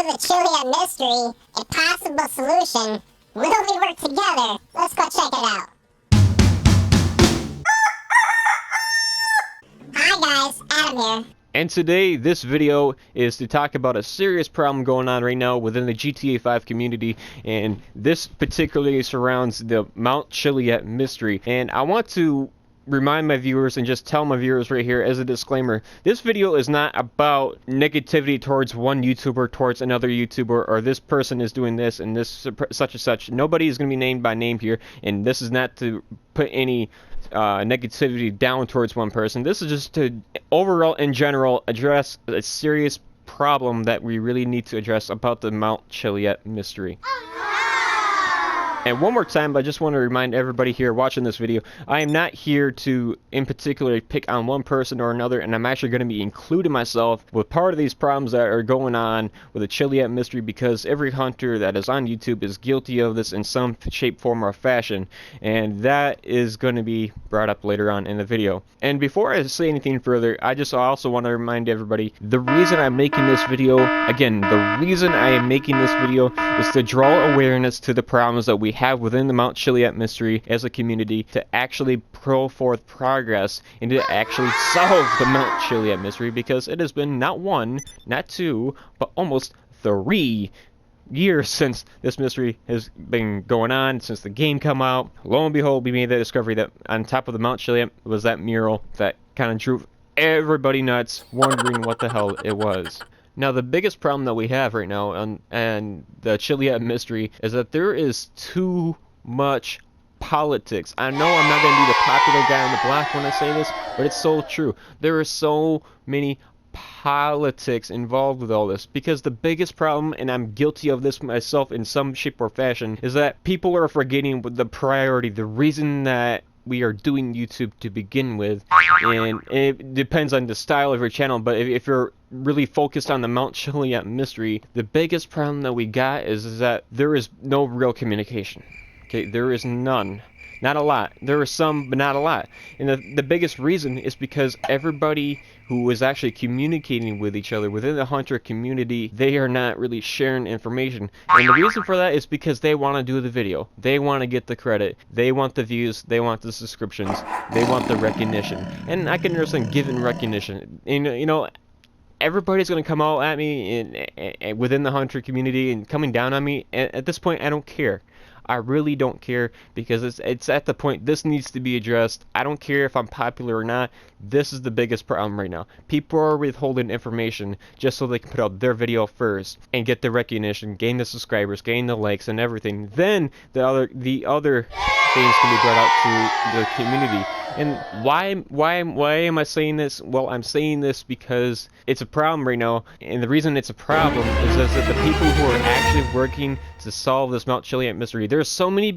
the Chiliad mystery, a possible solution. Will we work together? Let's go check it out. Hi guys, Adam here. And today, this video is to talk about a serious problem going on right now within the GTA 5 community, and this particularly surrounds the Mount Chiliad mystery. And I want to remind my viewers and just tell my viewers right here as a disclaimer, this video is not about negativity towards one YouTuber, towards another YouTuber, or this person is doing this and this such and such. Nobody is going to be named by name here, and this is not to put any negativity down towards one person. This is just to overall in general address a serious problem that we really need to address about the Mount Chiliad mystery. And one more time, I just want to remind everybody here watching this video, I am not here to in particular pick on one person or another, and I'm actually going to be including myself with part of these problems that are going on with the Chiliad mystery, because every hunter that is on YouTube is guilty of this in some shape, form, or fashion, and that is going to be brought up later on in the video. And before I say anything further, I also want to remind everybody, the reason I'm making this video, again, the reason I am making this video is to draw awareness to the problems that we have within the Mount Chiliad mystery as a community, to actually pull forth progress and to actually solve the Mount Chiliad mystery, because it has been not one, not two, but almost 3 years since this mystery has been going on, since the game come out. Lo and behold, we made the discovery that on top of the Mount Chiliad was that mural that kind of drove everybody nuts, wondering what the hell it was. Now, the biggest problem that we have right now and the Chiliad mystery is that there is too much politics. I know I'm not going to be the popular guy on the block when I say this, but it's so true. There are so many politics involved with all this, because the biggest problem, and I'm guilty of this myself in some shape or fashion, is that people are forgetting the priority, the reason that we are doing YouTube to begin with. And it depends on the style of your channel, but if you're really focused on the Mount Chiliad mystery, the biggest problem that we got is that there is no real communication. Okay, there is none. Not a lot. There are some, but not a lot. And the biggest reason is because everybody who is actually communicating with each other within the hunter community, they are not really sharing information. And the reason for that is because they want to do the video. They want to get the credit. They want the views. They want the subscriptions. They want the recognition. And I can understand giving recognition. And, you know, everybody's going to come out at me within the hunter community and coming down on me. At this point, I don't care. I really don't care, because it's at the point this needs to be addressed. I don't care if I'm popular or not. This is the biggest problem right now. People are withholding information just so they can put out their video first and get the recognition, gain the subscribers, gain the likes and everything. Then the other things can be brought out to the community. And why am I saying this? Well, I'm saying this because it's a problem right now, and the reason it's a problem is that the people who are actually working to solve this Mount Chiliad mystery, there's so many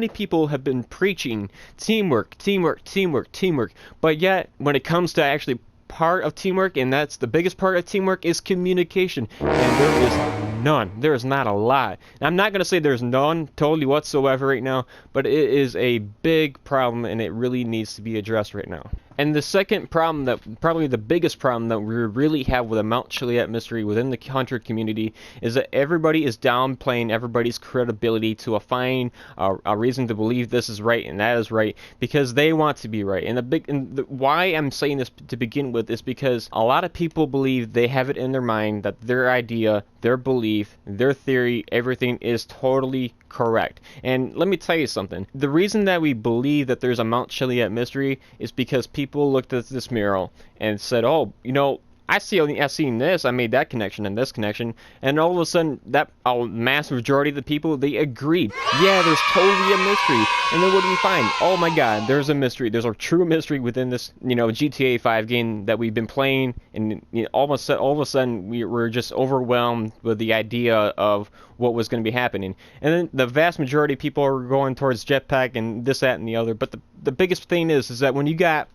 people have been preaching teamwork, teamwork, teamwork, teamwork, but yet when it comes to actually part of teamwork, and that's the biggest part of teamwork, is communication, and there is none. There is not a lot. And I'm not going to say there's none totally whatsoever right now, but it is a big problem, and it really needs to be addressed right now. And the second problem, that probably the biggest problem that we really have with the Mount Chiliad mystery within the hunter community, is that everybody is downplaying everybody's credibility to a reason to believe this is right and that is right, because they want to be right. And why I'm saying this to begin with is because a lot of people believe they have it in their mind that their idea, their belief, their theory, everything is totally correct. And let me tell you something. The reason that we believe that there's a Mount Chiliad mystery is because people looked at this mural and said, oh, you know, I seen this, I made that connection and this connection, and all of a sudden, that massive majority of the people, they agreed. Yeah, there's totally a mystery. And then what do we find? Oh my god, there's a mystery. There's a true mystery within this, you know, GTA 5 game that we've been playing, and you know, all of a sudden, we're just overwhelmed with the idea of what was going to be happening. And then the vast majority of people are going towards jetpack and this, that, and the other. But the biggest thing is that when you got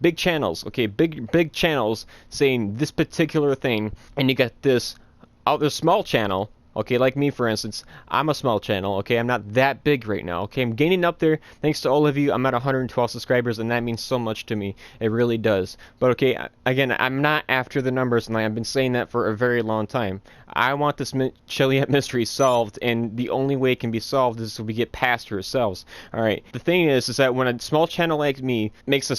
big channels, okay, big channels saying this particular thing, and you got this other small channel Okay, like me, for instance, I'm a small channel, okay? I'm not that big right now, okay? I'm gaining up there thanks to all of you. I'm at 112 subscribers, and that means so much to me. It really does. But, okay, again, I'm not after the numbers, and I've been saying that for a very long time. I want this Chiliad mystery solved, and the only way it can be solved is if we get past it ourselves. Alright, the thing is that when a small channel like me makes a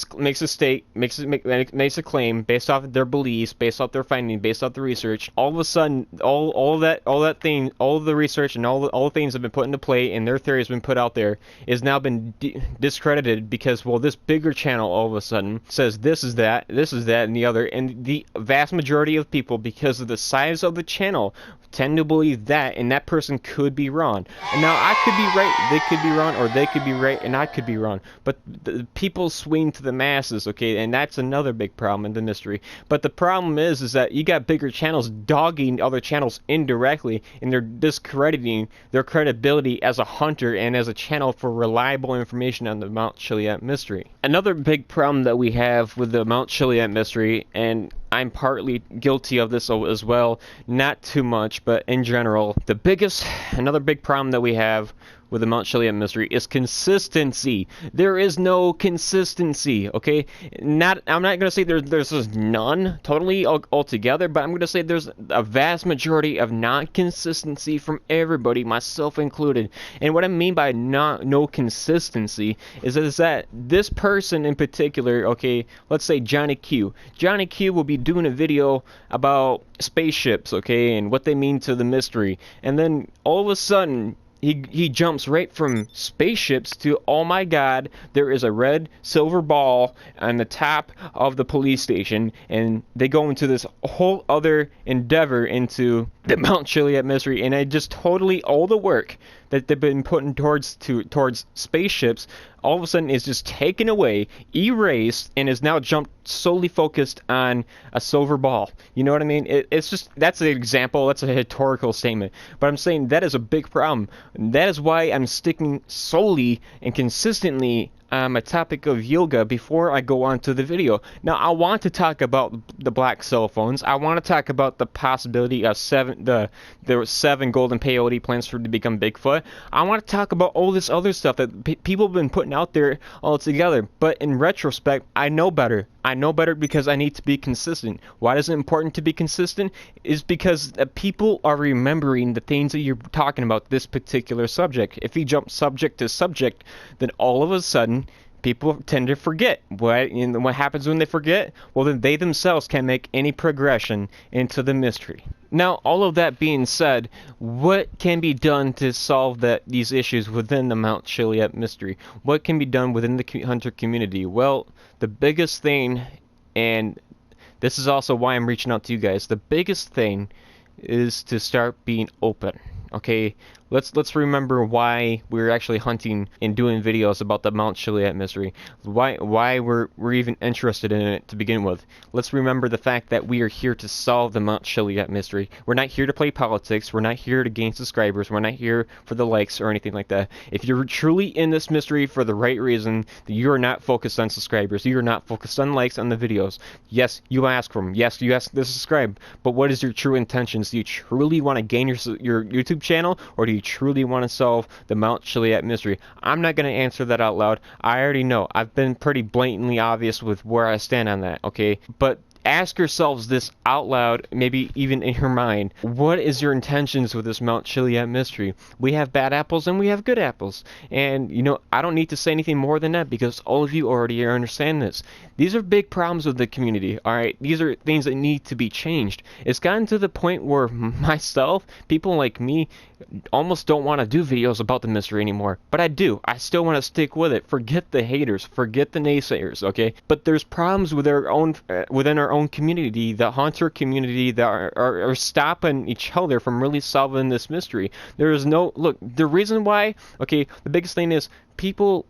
claim based off of their beliefs, based off their findings, based off the research, all of a sudden, all the research and all the things that have been put into play and their theory has been put out there is now been discredited because, well, this bigger channel all of a sudden says this is that, and the other, and the vast majority of people, because of the size of the channel, tend to believe that, and that person could be wrong. And now I could be right, they could be wrong, or they could be right and I could be wrong. But the people swing to the masses, okay, and that's another big problem in the mystery. But the problem is that you got bigger channels dogging other channels indirectly, and they're discrediting their credibility as a hunter and as a channel for reliable information on the Mount Chiliad mystery. Another big problem that we have with the Mount Chiliad mystery, and I'm partly guilty of this as well, not too much, but in general, another big problem that we have with the Mount Chiliad mystery is consistency. There is no consistency, okay? I'm not going to say there's just none totally altogether, but I'm going to say there's a vast majority of non-consistency from everybody, myself included. And what I mean by no consistency is that this person in particular, okay, let's say Johnny Q. Johnny Q will be doing a video about spaceships, okay, and what they mean to the mystery. And then all of a sudden, he jumps right from spaceships to, oh my god, there is a red silver ball on the top of the police station, and they go into this whole other endeavor into the Mount Chiliad mystery, and I just totally, all the work that they've been putting towards spaceships, all of a sudden is just taken away, erased, and is now jumped solely focused on a silver ball. You know what I mean? It's just, that's an example, that's a rhetorical statement, but I'm saying that is a big problem. That is why I'm sticking solely and consistently a topic of yoga before I go on to the video. Now, I want to talk about the black cell phones. I want to talk about the possibility of the 7 golden peyote plants to become Bigfoot. I want to talk about all this other stuff that people have been putting out there all together. But in retrospect, I know better. I know better because I need to be consistent. Why is it important to be consistent? Is because people are remembering the things that you're talking about, this particular subject. If you jump subject to subject, then all of a sudden, people tend to forget. What happens when they forget? Well, then they themselves can't make any progression into the mystery. Now, all of that being said, what can be done to solve these issues within the Mount Chiliad mystery? What can be done within the hunter community? Well, the biggest thing, and this is also why I'm reaching out to you guys, the biggest thing is to start being open. Okay, let's remember why we're actually hunting and doing videos about the Mount Chiliad mystery. Why we're even interested in it to begin with. Let's remember the fact that we are here to solve the Mount Chiliad mystery. We're not here to play politics. We're not here to gain subscribers. We're not here for the likes or anything like that. If you're truly in this mystery for the right reason, then you are not focused on subscribers. You are not focused on likes on the videos. Yes, you ask for them. Yes, you ask to subscribe. But what is your true intentions? Do you truly want to gain your YouTube channel, or do you truly want to solve the Mount Chiliad mystery? I'm not going to answer that out loud. I already know. I've been pretty blatantly obvious with where I stand on that, okay? But ask yourselves this out loud, maybe even in your mind. What is your intentions with this Mount Chiliad mystery? We have bad apples and we have good apples. And, I don't need to say anything more than that because all of you already understand this. These are big problems with the community, alright? These are things that need to be changed. It's gotten to the point where myself, people like me, almost don't want to do videos about the mystery anymore. But I do. I still want to stick with it. Forget the haters. Forget the naysayers, okay? But there's problems with within our own community, the hunter community, that are stopping each other from really solving this mystery. There is look, the reason why, okay, the biggest thing is people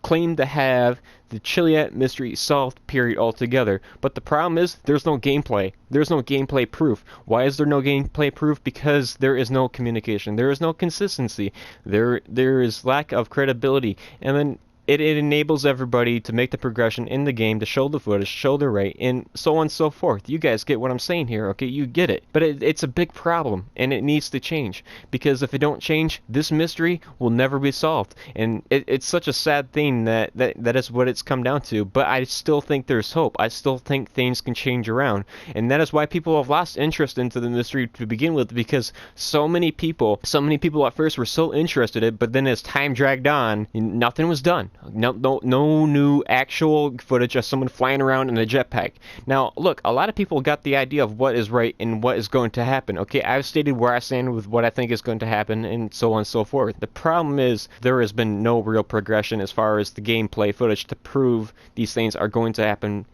claim to have the Chiliad mystery solved, period, altogether. But the problem is there's no gameplay. There's no gameplay proof. Why is there no gameplay proof? Because there is no communication. There is no consistency. There is lack of credibility. And then it enables everybody to make the progression in the game, to show the footage, show the rate, and so on and so forth. You guys get what I'm saying here, okay? You get it. But it's a big problem, and it needs to change, because if it don't change, this mystery will never be solved. And it's such a sad thing that is what it's come down to. But I still think there's hope. I still think things can change around, and that is why people have lost interest into the mystery to begin with, because so many people at first were so interested in it, but then as time dragged on, nothing was done. No new actual footage of someone flying around in a jetpack. Now, look, a lot of people got the idea of what is right and what is going to happen. Okay, I've stated where I stand with what I think is going to happen, and so on and so forth. The problem is there has been no real progression as far as the gameplay footage to prove these things are going to happen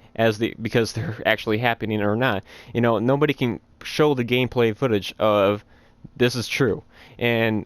because they're actually happening or not. You know, nobody can show the gameplay footage of this is true, and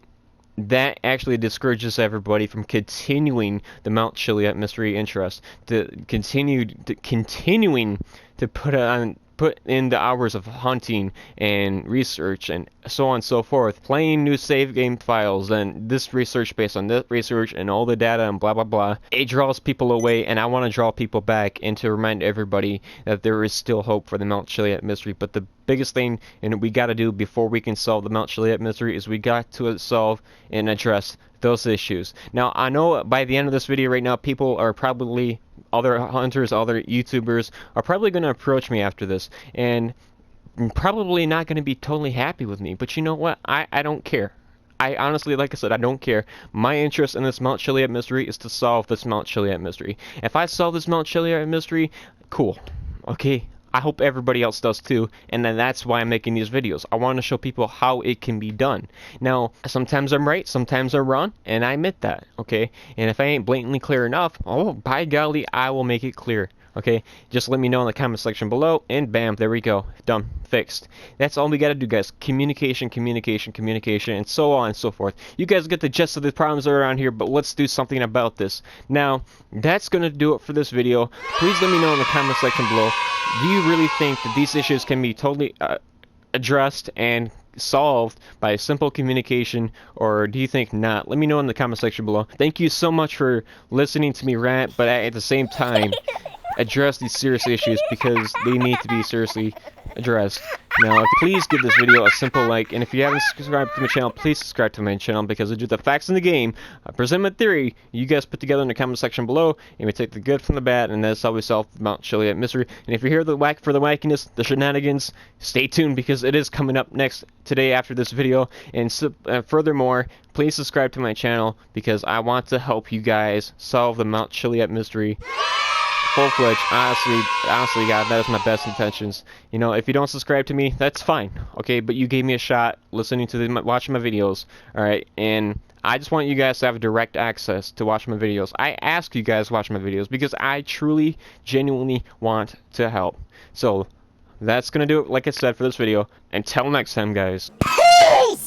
that actually discourages everybody from continuing the Mount Chiliad mystery interest, to continuing to put in the hours of hunting and research and so on and so forth, playing new save game files and this research based on this research and all the data and blah blah blah. It draws people away, and I want to draw people back and to remind everybody that there is still hope for the Mount Chiliad mystery. But the biggest thing and we got to do before we can solve the Mount Chiliad mystery is we got to solve and address those issues. Now, I know by the end of this video right now, people are probably, other hunters, other YouTubers are probably going to approach me after this, and probably not going to be totally happy with me. But you know what? I don't care. I honestly, like I said, I don't care. My interest in this Mount Chiliad mystery is to solve this Mount Chiliad mystery. If I solve this Mount Chiliad mystery, cool. Okay? I hope everybody else does too, and then that's why I'm making these videos. I want to show people how it can be done. Now, sometimes I'm right, sometimes I'm wrong, and I admit that, okay? And if I ain't blatantly clear enough, oh, by golly, I will make it clear. Okay, just let me know in the comment section below, and bam, there we go, done, fixed. That's all we gotta do, guys. Communication, communication, communication, and so on and so forth. You guys get the gist of the problems that are around here, but let's do something about this. Now, that's gonna do it for this video. Please let me know in the comment section below, do you really think that these issues can be totally addressed and solved by simple communication, or do you think not? Let me know in the comment section below. Thank you so much for listening to me rant, but at the same time, address these serious issues, because they need to be seriously addressed. Now, please give this video a simple like, and if you haven't subscribed to my channel, please subscribe to my channel, because I do the facts in the game. I present my theory, you guys put together in the comment section below, and we take the good from the bad, and that's how we solve the Mount Chiliad mystery. And if you're here for the wackiness, the shenanigans, stay tuned, because it is coming up next today after this video. And furthermore, please subscribe to my channel, because I want to help you guys solve the Mount Chiliad mystery full-fledged. Honestly, God, that is my best intentions. You know, if you don't subscribe to me, that's fine, okay? But you gave me a shot listening to watching my videos, all right? And I just want you guys to have direct access to watch my videos. I ask you guys to watch my videos because I truly, genuinely want to help. So that's gonna do it, like I said, for this video. Until next time, guys. Peace!